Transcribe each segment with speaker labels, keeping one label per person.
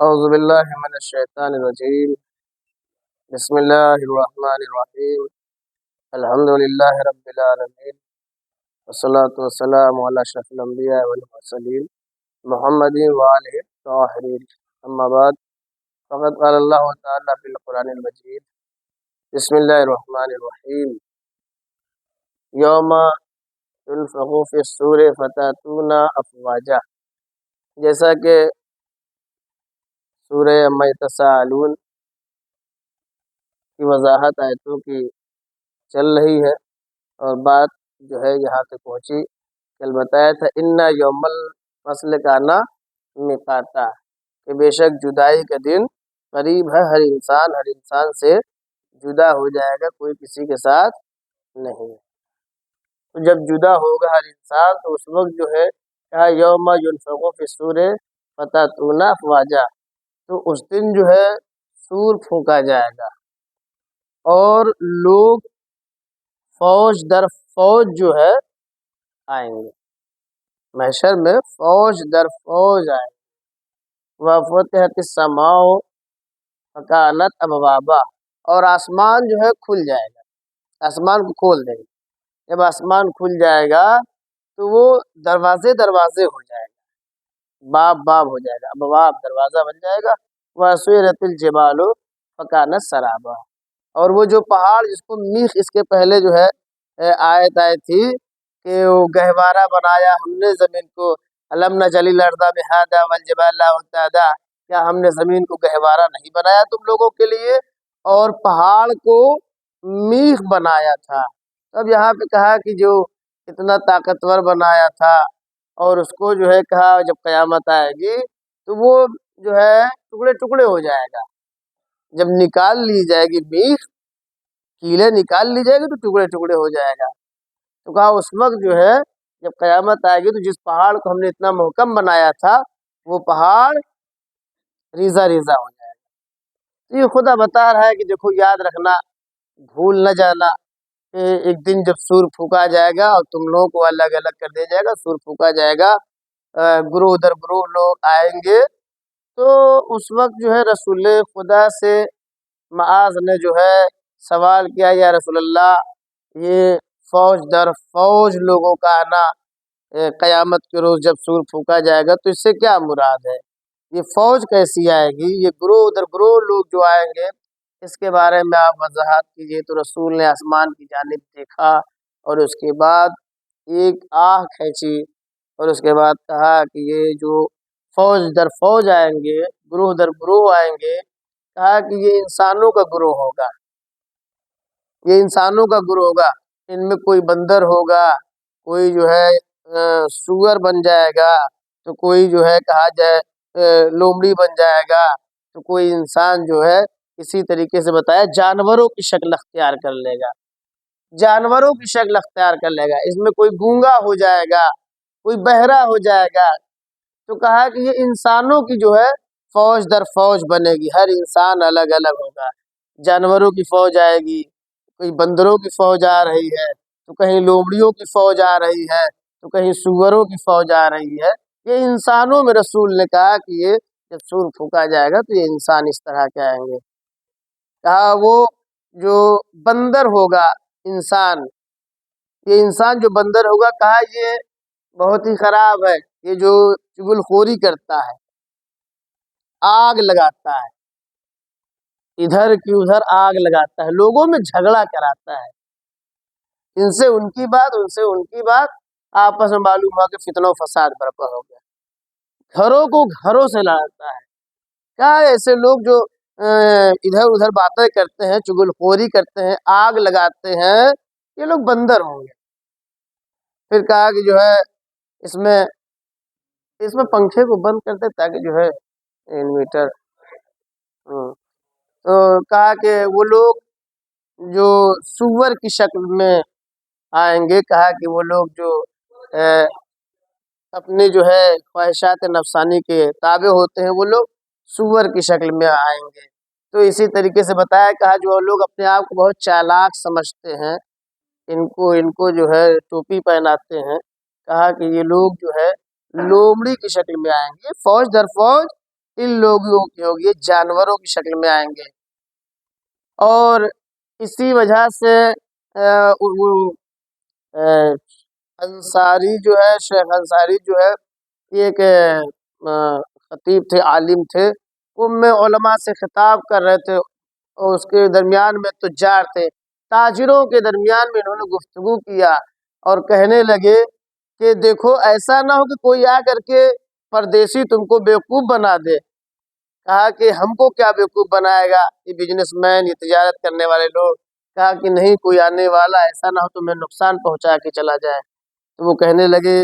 Speaker 1: اعوذ باللہ من الشیطان الرجیم بسم اللہ الرحمن الرحیم الحمد للہ رب العالمین والصلاة والسلام علی اشرف الانبیاء والمرسلین محمد وآلہ الطاہرین اما بعد فقد قال اللہ تعالی فی القرآن المجید بسم اللہ الرحمن الرحیم یوم ينفخ فی الصور فتأتون افواجا، جیسا کہ سورہ عما یتساءلون کی وضاحت آیتوں کی چل رہی ہے، اور بات جو ہے یہاں تک پہنچی، کل بتایا تھا انا یوم الفصل کانا میقاتا، کہ بے شک جدائی کا دن قریب ہے، ہر انسان سے جدا ہو جائے گا، کوئی کسی کے ساتھ نہیں۔ تو جب جدا ہوگا ہر انسان تو اس وقت جو ہے کہا یوم ينفخ فی الصور فتأتون افواجا، تو اس دن جو ہے سور پھونکا جائے گا اور لوگ فوج در فوج جو ہے آئیں گے، محشر میں فوج در فوج آئیں گے۔ وفتحت السماء فکانت ابوابا، اور آسمان جو ہے کھل جائے گا، آسمان کو کھول دیں گے۔ جب آسمان کھل جائے گا تو وہ دروازے ہو جائے گا، باب ہو جائے گا، ابواب دروازہ بن جائے گا۔ وسیرت الجبال فکانت سرابا، اور وہ جو پہاڑ جس کو میخ اس کے پہلے جو ہے آیت آئی تھی کہ وہ گہوارہ بنایا ہم نے زمین کو، الم نجعل الارض مہادا والجبال اوتادا، کیا ہم نے زمین کو گہوارہ نہیں بنایا تم لوگوں کے لیے، اور پہاڑ کو میخ بنایا تھا۔ اب یہاں پہ کہا کہ جو اتنا طاقتور بنایا تھا، اور اس کو جو ہے کہا جب قیامت آئے گی تو وہ جو ہے ٹکڑے ٹکڑے ہو جائے گا، جب نکال لی جائے گی میخ، کیلے نکال لی جائے گی تو ٹکڑے ٹکڑے ہو جائے گا۔ تو کہا اس وقت جو ہے جب قیامت آئے گی تو جس پہاڑ کو ہم نے اتنا محکم بنایا تھا وہ پہاڑ ریزہ ریزہ ہو جائے گا۔ تو یہ خدا بتا رہا ہے کہ دیکھو یاد رکھنا، بھول نہ جانا کہ ایک دن جب سور پھونکا جائے گا اور تم لوگوں کو الگ الگ کر دیا جائے گا، سور پھونکا جائے گا، گروہ در گروہ لوگ آئیں گے، تو اس وقت جو ہے رسول خدا سے معاذ نے جو ہے سوال کیا، یا رسول اللہ یہ فوج در فوج لوگوں کا آنا قیامت کے روز جب سور پھونکا جائے گا تو اس سے کیا مراد ہے، یہ فوج کیسی آئے گی، یہ گروہ در گروہ لوگ جو آئیں گے اس کے بارے میں آپ وضاحت کیجیے۔ تو رسول نے آسمان کی جانب دیکھا اور اس کے بعد ایک آہ کھینچی، اور اس کے بعد کہا کہ یہ جو فوج در فوج آئیں گے، گروہ در گروہ آئیں گے، کہا کہ یہ انسانوں کا گروہ ہوگا، یہ انسانوں کا گروہ ہوگا، ان میں کوئی بندر ہوگا، کوئی جو ہے سور بن جائے گا، تو کوئی جو ہے کہا جائے لومڑی بن جائے گا، تو کوئی انسان جو ہے اسی طریقے سے بتایا جانوروں کی شکل اختیار کر لے گا، جانوروں کی شکل اختیار کر لے گا، اس میں کوئی گونگا ہو جائے گا، کوئی بہرا ہو جائے گا۔ تو کہا کہ یہ انسانوں کی جو ہے فوج در فوج بنے گی، ہر انسان الگ الگ ہوگا، جانوروں کی فوج آئے گی، کوئی بندروں کی فوج آ رہی ہے، تو کہیں لومڑیوں کی فوج آ رہی ہے، تو کہیں سوروں کی فوج آ رہی ہے۔ یہ انسانوں میں رسول نے کہا کہ یہ جب سور پھونکا جائے گا تو یہ انسان اس طرح کے آئیں گے۔ کہا وہ جو بندر ہوگا انسان، یہ انسان جو بندر ہوگا، کہا یہ بہت ہی خراب ہے، یہ جو چغل خوری کرتا ہے، آگ لگاتا ہے، ادھر کی ادھر آگ لگاتا ہے، لوگوں میں جھگڑا کراتا ہے، ان سے ان کی بات، ان سے ان کی بات، آپس میں معلوم ہوا کہ فتنہ و فساد برپا ہو گیا، گھروں کو گھروں سے لڑتا ہے۔ کیا ایسے لوگ جو ادھر ادھر باتیں کرتے ہیں، چغل خوری کرتے ہیں، آگ لگاتے ہیں، یہ لوگ بندر ہوں گے۔ پھر کہا کہ جو ہے اس میں پنکھے کو بند کر دے تاکہ جو ہے انویٹر، تو کہا کہ وہ لوگ جو سور کی شکل میں آئیں گے، کہا کہ وہ لوگ جو اپنے جو ہے خواہشات نفسانی کے تابع ہوتے ہیں، وہ لوگ سور کی شکل میں آئیں گے۔ تو اسی طریقے سے بتایا، کہا جو لوگ اپنے آپ کو بہت چالاک سمجھتے ہیں، ان کو جو ہے ٹوپی پہناتے ہیں، کہا کہ یہ لوگ جو ہے لومڑی کی شکل میں آئیں گے، فوج در فوج ان لوگوں کی ہوگی یہ جانوروں کی شکل میں آئیں گے. اور اسی وجہ سے انصاری جو ہے، شیخ انصاری جو ہے، یہ ایک خطیب تھے، عالم تھے. علماء سے خطاب کر رہے تھے اور اس کے درمیان میں تجار تھے، تاجروں کے درمیان میں انہوں نے گفتگو کیا اور کہنے لگے کہ دیکھو ایسا نہ ہو کہ کوئی آ کر کے پردیسی تم کو بیوقوف بنا دے. کہا کہ ہم کو کیا بیوقوف بنائے گا یہ بزنس مین، یہ تجارت کرنے والے لوگ. کہا کہ نہیں، کوئی آنے والا ایسا نہ ہو تمہیں نقصان پہنچا کے چلا جائے. تو وہ کہنے لگے،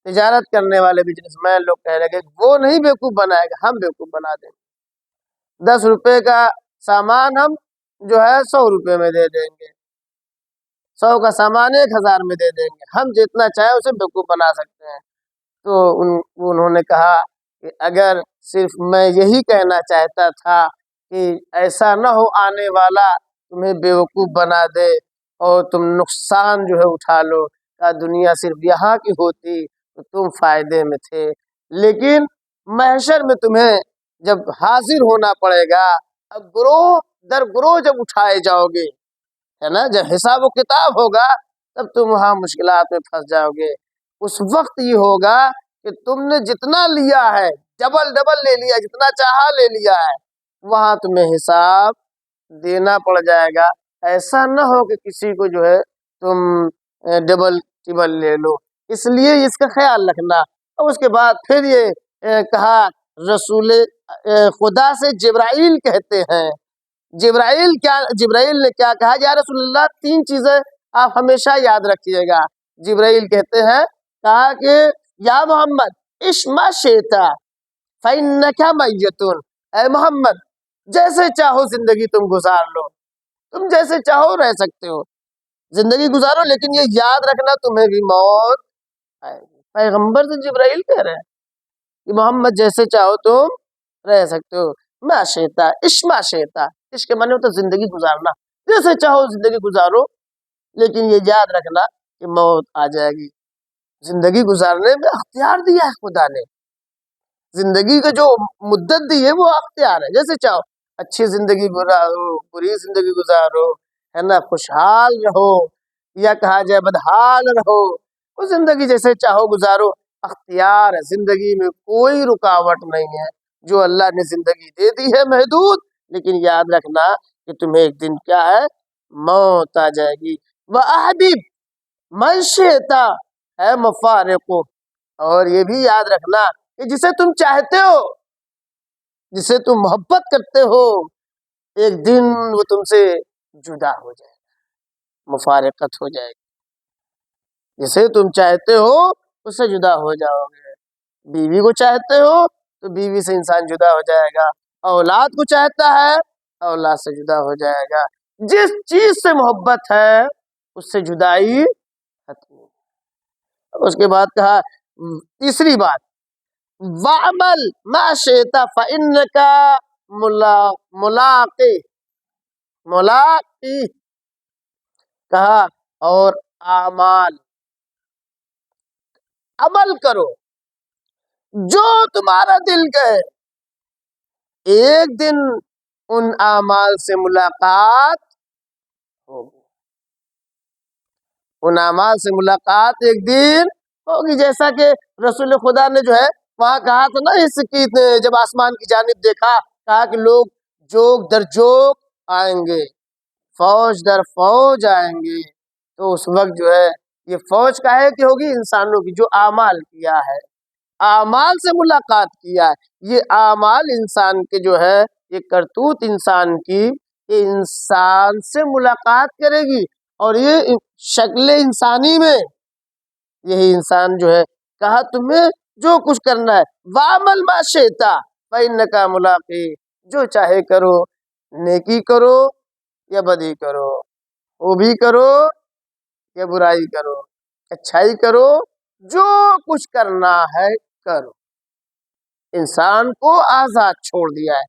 Speaker 1: تجارت کرنے والے بزنس مین لوگ کہنے لگے وہ نہیں بیوقوف بنائے گا، ہم بیوقوف بنا دیں گے. 10 روپے کا سامان ہم جو ہے 100 روپے میں دے دیں گے، 100 کا سامان 1000 میں دے دیں گے، ہم جتنا چاہے اسے بیوقوف بنا سکتے ہیں. تو انہوں نے کہا کہ اگر صرف میں یہی کہنا چاہتا تھا کہ ایسا نہ ہو آنے والا تمہیں بیوقوف بنا دے اور تم نقصان جو ہے اٹھا لو. کہ دنیا صرف یہاں کی ہوتی تو تم فائدے میں تھے، لیکن محشر میں تمہیں جب حاضر ہونا پڑے گا، اب گروہ در گروہ جب اٹھائے جاؤ گے، ہے نا، جب حساب و کتاب ہوگا تب تم وہاں مشکلات میں پھنس جاؤ گے. اس وقت یہ ہوگا کہ تم نے جتنا لیا ہے ڈبل لے لیا، جتنا چاہا لے لیا ہے، وہاں تمہیں حساب دینا پڑ جائے گا. ایسا نہ ہو کہ کسی کو جو ہے تم ڈبل ٹبل لے لو، اس لیے اس کا خیال رکھنا. اور اس کے بعد پھر یہ کہا، رسول خدا سے جبرائیل کہتے ہیں، جبرائیل نے کیا کہا، یا رسول اللہ 3 چیزیں آپ ہمیشہ یاد رکھیے گا. جبرائیل کہتے ہیں، کہا کہ یا محمد اشما شیتا فإنک میتون، اے محمد جیسے چاہو زندگی تم گزار لو، تم جیسے چاہو رہ سکتے ہو، زندگی گزارو، لیکن یہ یاد رکھنا تمہیں بھی موت آئے گی. پیغمبر سے جبرائیل کہہ رہے ہیں کہ محمد جیسے چاہو تم رہ سکتے ہو. ما شیتا اشما شیتا، اس کے معنی ہوتا زندگی گزارنا، جیسے چاہو زندگی گزارو، لیکن یہ یاد رکھنا کہ موت آ جائے گی. زندگی گزارنے میں اختیار دیا ہے خدا نے، زندگی کا جو مدت دی ہے وہ اختیار ہے، جیسے چاہو اچھی زندگی گزارو، بری زندگی گزارو، ہے نا، خوشحال رہو یا کہا جائے بدحال رہو، وہ زندگی جیسے چاہو گزارو. اختیار ہے، زندگی میں کوئی رکاوٹ نہیں ہے. جو اللہ نے زندگی دے دی ہے محدود، لیکن یاد رکھنا کہ تمہیں ایک دن کیا ہے، موت آ جائے گی. وَأَحْبِبْ مَنْ شِئْتَ ہے مفارقو، اور یہ بھی یاد رکھنا کہ جسے تم چاہتے ہو، جسے تم محبت کرتے ہو، ایک دن وہ تم سے جدا ہو جائے گا، مفارقت ہو جائے گی. جسے تم چاہتے ہو اس سے جدا ہو جاؤ گے. بیوی کو چاہتے ہو تو بیوی سے انسان جدا ہو جائے گا، اولاد کو چاہتا ہے اولاد سے جدا ہو جائے گا. جس چیز سے محبت ہے اس سے جدائی ختم. اس کے بعد کہا تیسری بات، وَعْمَلْ مَا شِئْتَ فَإِنَّكَ ملاقی، کہا اور اعمال، عمل کرو جو تمہارا دل کہے، ایک دن ان اعمال سے ملاقات ہوگی، ان اعمال سے ملاقات ایک دن ہوگی. جیسا کہ رسول خدا نے جو ہے وہاں کہا تھا نا، اس کی جب آسمان کی جانب دیکھا، کہا کہ لوگ جوگ در جوگ آئیں گے، فوج در فوج آئیں گے. تو اس وقت جو ہے یہ فوج کاہے کی ہوگی؟ انسانوں کی، جو اعمال کیا ہے، اعمال سے ملاقات کیا ہے. یہ اعمال انسان کے جو ہے، یہ کرتوت انسان کی، یہ انسان سے ملاقات کرے گی، اور یہ شکل انسانی میں یہی انسان جو ہے، کہا تمہیں جو کچھ کرنا ہے، وَعْمَلْ مَا شِئْتَ فَإِنَّكَ مُلَاقِيهِ، جو چاہے کرو، نیکی کرو یا بدی کرو، وہ بھی کرو یا برائی کرو، اچھائی کرو، جو کچھ کرنا ہے کرو. انسان کو آزاد چھوڑ دیا ہے،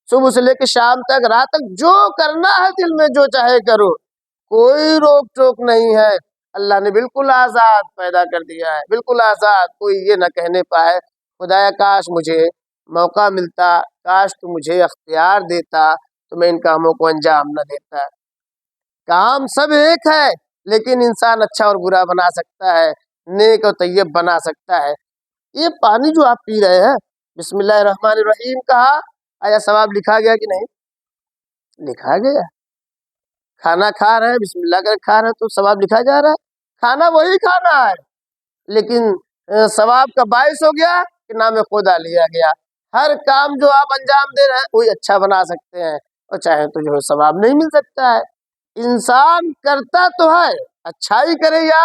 Speaker 1: صبح سے لے کے شام تک، رات تک، جو کرنا ہے دل میں جو چاہے کرو، کوئی روک ٹوک نہیں ہے. اللہ نے بالکل آزاد پیدا کر دیا ہے، بالکل آزاد. کوئی یہ نہ کہنے پائے خدایا کاش مجھے موقع ملتا، کاش تو مجھے اختیار دیتا تو میں ان کاموں کو انجام نہ دیتا۔ کام سب ایک ہے لیکن انسان اچھا اور برا بنا سکتا ہے، نیک اور طیب بنا سکتا ہے۔ یہ پانی جو آپ پی رہے ہیں، بسم اللہ الرحمن الرحیم کہا، آیا ثواب لکھا گیا کہ نہیں؟ لکھا گیا۔ کھانا کھا رہے ہیں، بسم اللہ کر کھا رہے ہیں تو ثواب لکھا جا رہا ہے۔ کھانا وہی کھانا ہے لیکن ثواب کا باعث ہو گیا کہ نام خدا لیا گیا۔ ہر کام جو آپ انجام دے رہے ہیں وہی اچھا بنا سکتے ہیں، اور چاہے تو جو ہے ثواب نہیں مل سکتا ہے۔ انسان کرتا تو ہے، اچھائی کرے یا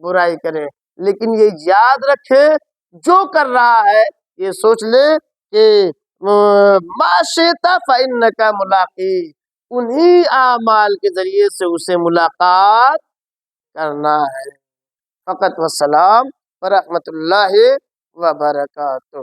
Speaker 1: برائی کرے، لیکن یہ یاد رکھے جو کر رہا ہے یہ سوچ لے کہ ما شئت فإنک ملاقی، انہی اعمال کے ذریعے سے اسے ملاقات کرنا ہے۔ فقط والسلام ورحمۃ اللہ وبرکاتہ۔